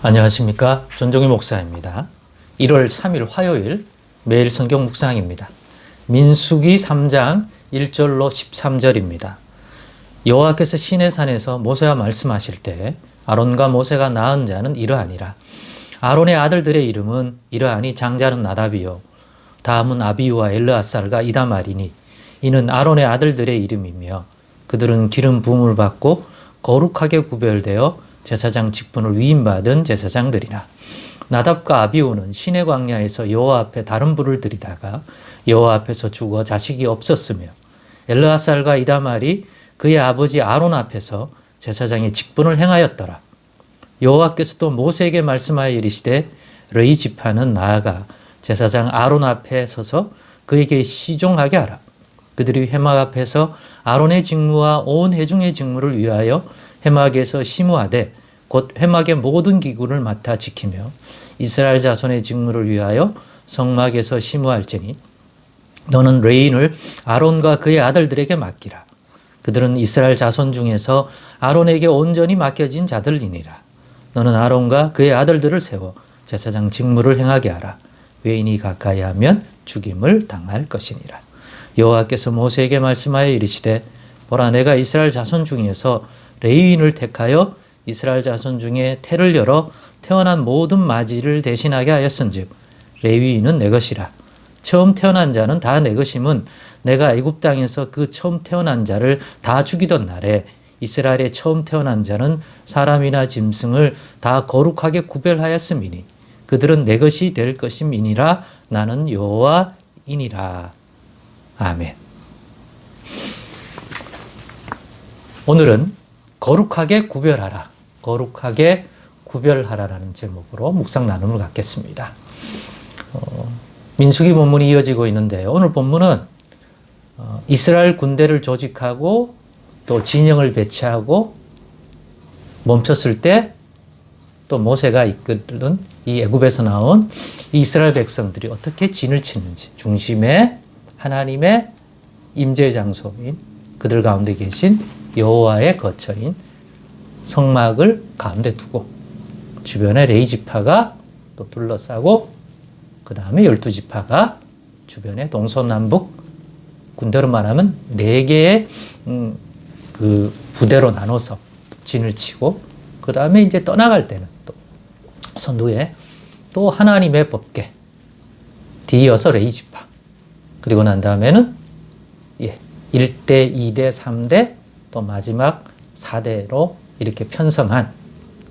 안녕하십니까. 전종희 목사입니다. 1월 3일 화요일 매일 성경 묵상입니다. 민수기 3장 1절로 13절입니다. 여호와께서 시내산에서 모세와 말씀하실 때 아론과 모세가 낳은 자는 이러하니라. 아론의 아들들의 이름은 이러하니 장자는 나답이요 다음은 아비우와 엘르아살과 이다말이니 이는 아론의 아들들의 이름이며 그들은 기름 부음을 받고 거룩하게 구별되어 제사장 직분을 위임받은 제사장들이라. 나답과 아비우는 시내 광야에서 여호와 앞에 다른 불을 들이다가 여호와 앞에서 죽어 자식이 없었으며 엘르아살과 이다말이 그의 아버지 아론 앞에서 제사장의 직분을 행하였더라. 여호와께서 또 모세에게 말씀하여 이르시되 르이 지파는 나아가 제사장 아론 앞에 서서 그에게 시종하게 하라. 그들이 회막 앞에서 아론의 직무와 온 회중의 직무를 위하여 회막에서 심우하되 곧 회막의 모든 기구를 맡아 지키며 이스라엘 자손의 직무를 위하여 성막에서 심우할지니 너는 레인을 아론과 그의 아들들에게 맡기라. 그들은 이스라엘 자손 중에서 아론에게 온전히 맡겨진 자들이니라. 너는 아론과 그의 아들들을 세워 제사장 직무를 행하게 하라. 외인이 가까이 하면 죽임을 당할 것이니라. 여호와께서 모세에게 말씀하여 이르시되 보라 내가 이스라엘 자손 중에서 레위인을 택하여 이스라엘 자손 중에 태를 열어 태어난 모든 마지를 대신하게 하였은즉 레위인은 내 것이라. 처음 태어난 자는 다 내 것임은 내가 애굽 땅에서 그 처음 태어난 자를 다 죽이던 날에 이스라엘의 처음 태어난 자는 사람이나 짐승을 다 거룩하게 구별하였음이니 그들은 내 것이 될 것임이니라. 나는 여호와이니라. 아멘. 오늘은 거룩하게 구별하라. 거룩하게 구별하라라는 제목으로 묵상 나눔을 갖겠습니다. 민수기 본문이 이어지고 있는데 오늘 본문은 이스라엘 군대를 조직하고 또 진영을 배치하고 멈췄을 때 또 모세가 이끄는 이 애굽에서 나온 이 이스라엘 백성들이 어떻게 진을 치는지 중심에 하나님의 임재 장소인 그들 가운데 계신 여호와의 거처인 성막을 가운데 두고 주변에 레위 지파가 또 둘러싸고 그 다음에 12지파가 주변에 동서남북 군대로 말하면 4개의 그 부대로 나눠서 진을 치고 그 다음에 이제 떠나갈 때는 또 선두에 또 하나님의 법궤 뒤이어서 레위 지파 그리고 난 다음에는 1대, 2대, 3대 또 마지막 4대로 이렇게 편성한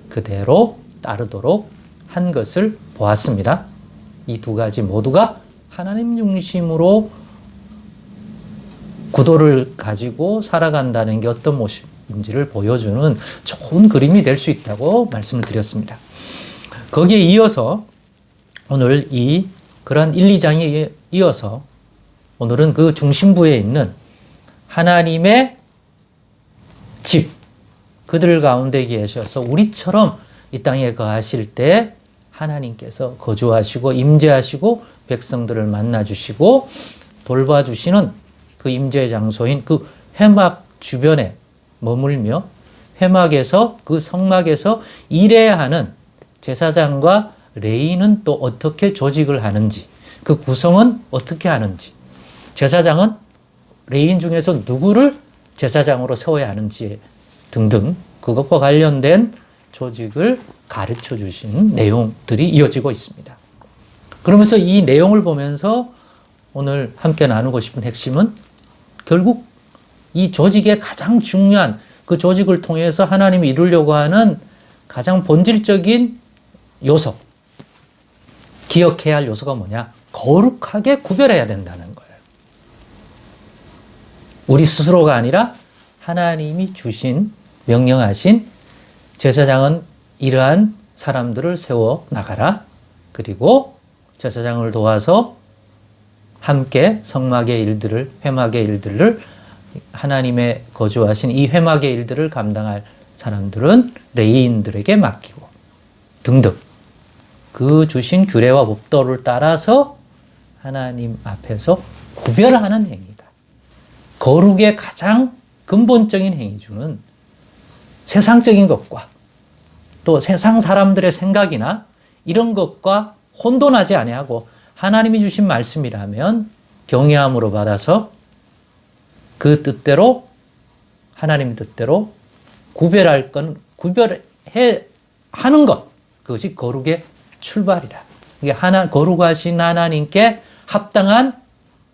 그대로 따르도록 한 것을 보았습니다. 이 두 가지 모두가 하나님 중심으로 구도를 가지고 살아간다는 게 어떤 모습인지를 보여주는 좋은 그림이 될 수 있다고 말씀을 드렸습니다. 거기에 이어서 오늘 그러한 1, 2장에 이어서 오늘은 그 중심부에 있는 하나님의 집, 그들 가운데 계셔서 우리처럼 이 땅에 거하실 때 하나님께서 거주하시고 임재하시고 백성들을 만나주시고 돌봐주시는 그 임재 장소인 그 회막 주변에 머물며 회막에서 그 성막에서 일해야 하는 제사장과 레위인은 또 어떻게 조직을 하는지 그 구성은 어떻게 하는지 제사장은 레위인 중에서 누구를 제사장으로 세워야 하는지 등등 그것과 관련된 조직을 가르쳐 주신 내용들이 이어지고 있습니다. 그러면서 이 내용을 보면서 오늘 함께 나누고 싶은 핵심은 결국 이 조직의 가장 중요한 그 조직을 통해서 하나님이 이루려고 하는 가장 본질적인 요소, 기억해야 할 요소가 뭐냐? 거룩하게 구별해야 된다는 거예요. 우리 스스로가 아니라 하나님이 주신 명령하신 제사장은 이러한 사람들을 세워 나가라. 그리고 제사장을 도와서 함께 성막의 일들을 회막의 일들을 하나님의 거주하신 이 회막의 일들을 감당할 사람들은 레위인들에게 맡기고 등등 그 주신 규례와 법도를 따라서 하나님 앞에서 구별하는 행위다. 거룩의 가장 근본적인 행위주는 세상적인 것과 또 세상 사람들의 생각이나 이런 것과 혼돈하지 아니하고 하나님이 주신 말씀이라면 경외함으로 받아서 그 뜻대로 하나님 뜻대로 구별할 건 구별해 하는 것, 그것이 거룩의 출발이라. 이게 거룩하신 하나님께 합당한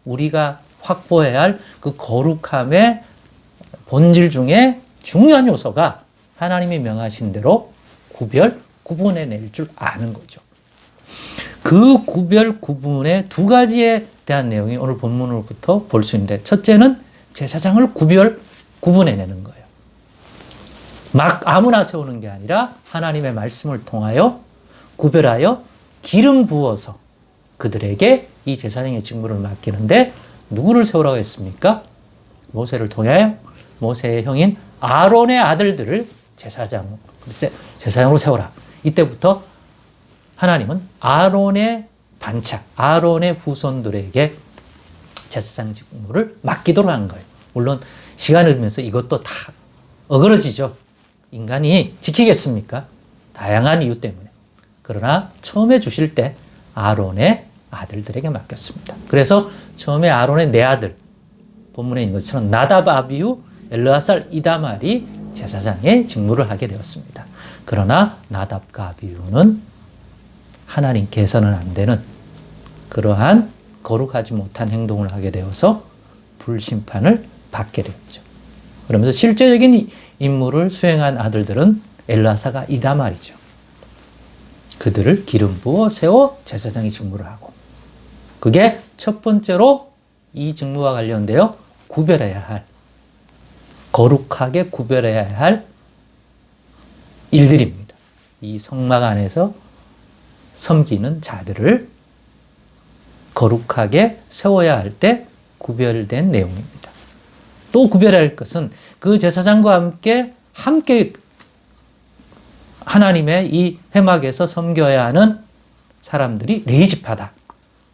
우리가 확보해야 할 그 거룩함의 본질 중에 중요한 요소가 하나님이 명하신 대로 구분해낼 줄 아는 거죠. 그 구분의 두 가지에 대한 내용이 오늘 본문으로부터 볼 수 있는데, 첫째는 제사장을 구분해내는 거예요. 막 아무나 세우는 게 아니라 하나님의 말씀을 통하여 구별하여 기름 부어서 그들에게 이 제사장의 직무를 맡기는데, 누구를 세우라고 했습니까? 모세를 통하여 모세의 형인 아론의 아들들을 제사장으로 세우라. 이때부터 하나님은 아론의 반차, 아론의 후손들에게 제사장 직무를 맡기도록 한 거예요. 물론 시간을 들면서 이것도 다 어그러지죠. 인간이 지키겠습니까? 다양한 이유 때문에. 그러나 처음에 주실 때 아론의 아들들에게 맡겼습니다. 그래서 처음에 아론의 네 아들, 본문에 있는 것처럼 나답, 아비후, 엘르아살, 이다말이 제사장의 직무를 하게 되었습니다. 그러나 나답과 아비후는 하나님께서는 안 되는 그러한 거룩하지 못한 행동을 하게 되어서 불심판을 받게 되었죠. 그러면서 실제적인 임무를 수행한 아들들은 엘르아사가 이다말이죠. 그들을 기름 부어 세워 제사장의 직무를 하고, 그게 첫 번째로 이 직무와 관련되어 구별해야 할, 거룩하게 구별해야 할 일들입니다. 이 성막 안에서 섬기는 자들을 거룩하게 세워야 할 때 구별된 내용입니다. 또 구별해야 할 것은 그 제사장과 함께 하나님의 이 회막에서 섬겨야 하는 사람들이 레위지파다.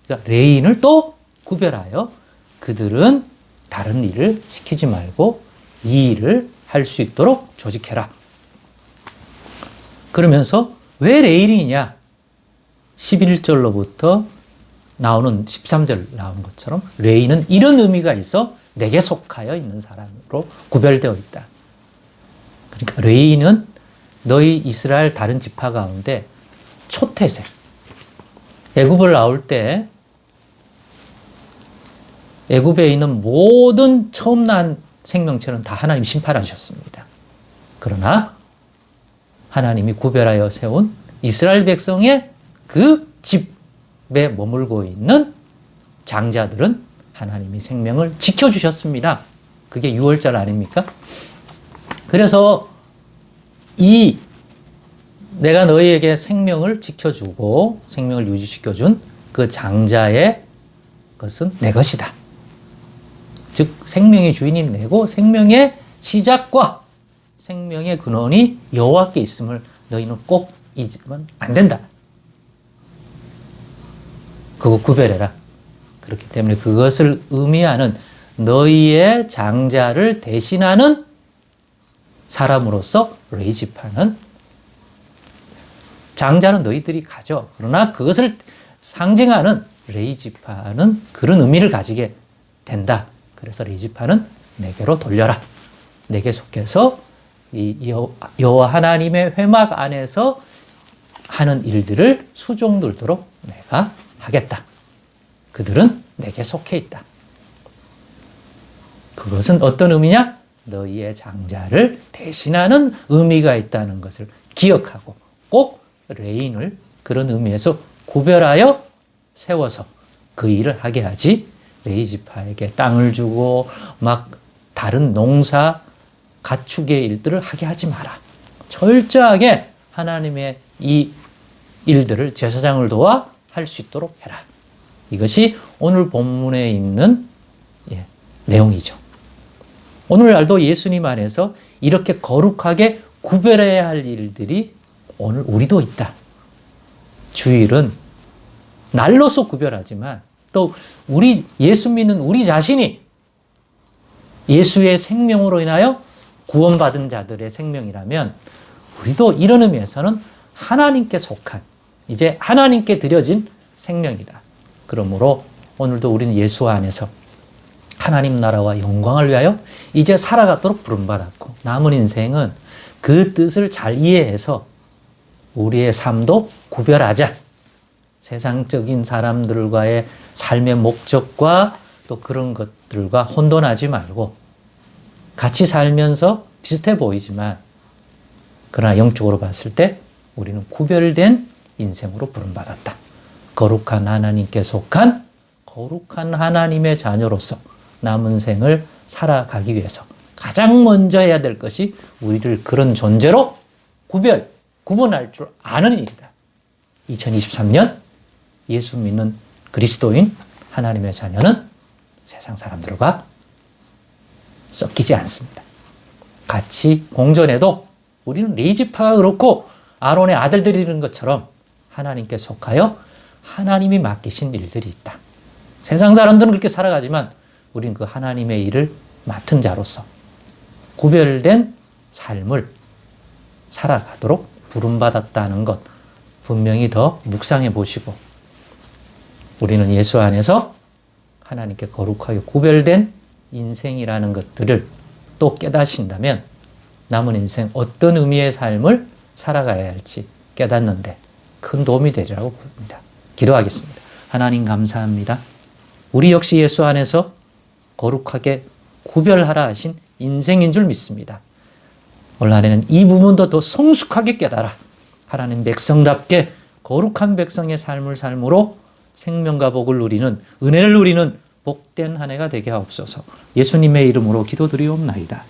그러니까 레위인을 또 구별하여 그들은 다른 일을 시키지 말고 이 일을 할 수 있도록 조직해라. 그러면서 왜 레위인이냐? 11절로부터 나오는 13절 나온 것처럼 레위는 이런 의미가 있어 내게 속하여 있는 사람으로 구별되어 있다. 그러니까 레위는 너희 이스라엘 다른 지파 가운데 초태생, 애굽을 나올 때 애굽에 있는 모든 처음 난 생명체는 다 하나님 심판하셨습니다. 그러나 하나님이 구별하여 세운 이스라엘 백성의 그 집에 머물고 있는 장자들은 하나님이 생명을 지켜주셨습니다. 그게 6월절 아닙니까? 그래서 내가 너희에게 생명을 지켜주고 생명을 유지시켜준 그 장자의 것은 내 것이다. 즉 생명의 주인인 내고 생명의 시작과 생명의 근원이 여호와께 있음을 너희는 꼭 잊으면 안 된다. 그거 구별해라. 그렇기 때문에 그것을 의미하는 너희의 장자를 대신하는 사람으로서 레위지파는, 장자는 너희들이 가져. 그러나 그것을 상징하는 레위지파는 그런 의미를 가지게 된다. 그래서 레위지파는 내게로 돌려라. 내게 속해서 이 여호와 하나님의 회막 안에서 하는 일들을 수종들도록 내가 하겠다. 그들은 내게 속해 있다. 그것은 어떤 의미냐? 너희의 장자를 대신하는 의미가 있다는 것을 기억하고 꼭 레위인을 그런 의미에서 구별하여 세워서 그 일을 하게 하지, 레위지파에게 땅을 주고 막 다른 농사 가축의 일들을 하게 하지 마라. 철저하게 하나님의 이 일들을 제사장을 도와 할 수 있도록 해라. 이것이 오늘 본문에 있는 내용이죠. 오늘날도 예수님 안에서 이렇게 거룩하게 구별해야 할 일들이 오늘 우리도 있다. 주일은 날로서 구별하지만 또 예수 믿는 우리 자신이 예수의 생명으로 인하여 구원받은 자들의 생명이라면 우리도 이런 의미에서는 하나님께 속한, 이제 하나님께 드려진 생명이다. 그러므로 오늘도 우리는 예수 안에서 하나님 나라와 영광을 위하여 이제 살아가도록 부름받았고, 남은 인생은 그 뜻을 잘 이해해서 우리의 삶도 구별하자. 세상적인 사람들과의 삶의 목적과 또 그런 것들과 혼돈하지 말고 같이 살면서 비슷해 보이지만 그러나 영적으로 봤을 때 우리는 구별된 인생으로 부름받았다. 거룩한 하나님께 속한 거룩한 하나님의 자녀로서 남은 생을 살아가기 위해서 가장 먼저 해야 될 것이 우리를 그런 존재로 구분할 줄 아는 일이다. 2023년 예수 믿는 그리스도인 하나님의 자녀는 세상 사람들과 섞이지 않습니다. 같이 공존해도 우리는 레위지파가 그렇고 아론의 아들들이라는 것처럼 하나님께 속하여 하나님이 맡기신 일들이 있다. 세상 사람들은 그렇게 살아가지만 우리는 그 하나님의 일을 맡은 자로서 구별된 삶을 살아가도록 부름받았다는 것 분명히 더 묵상해 보시고 우리는 예수 안에서 하나님께 거룩하게 구별된 인생이라는 것들을 또 깨닫신다면 남은 인생 어떤 의미의 삶을 살아가야 할지 깨닫는데 큰 도움이 되리라고 봅니다. 기도하겠습니다. 하나님 감사합니다. 우리 역시 예수 안에서 거룩하게 구별하라 하신 인생인 줄 믿습니다. 올 한해는 이 부분도 더 성숙하게 깨달아 하나님 백성답게 거룩한 백성의 삶을 삶으로 생명과 복을 누리는 은혜를 누리는 복된 한 해가 되게 하옵소서. 예수님의 이름으로 기도드리옵나이다.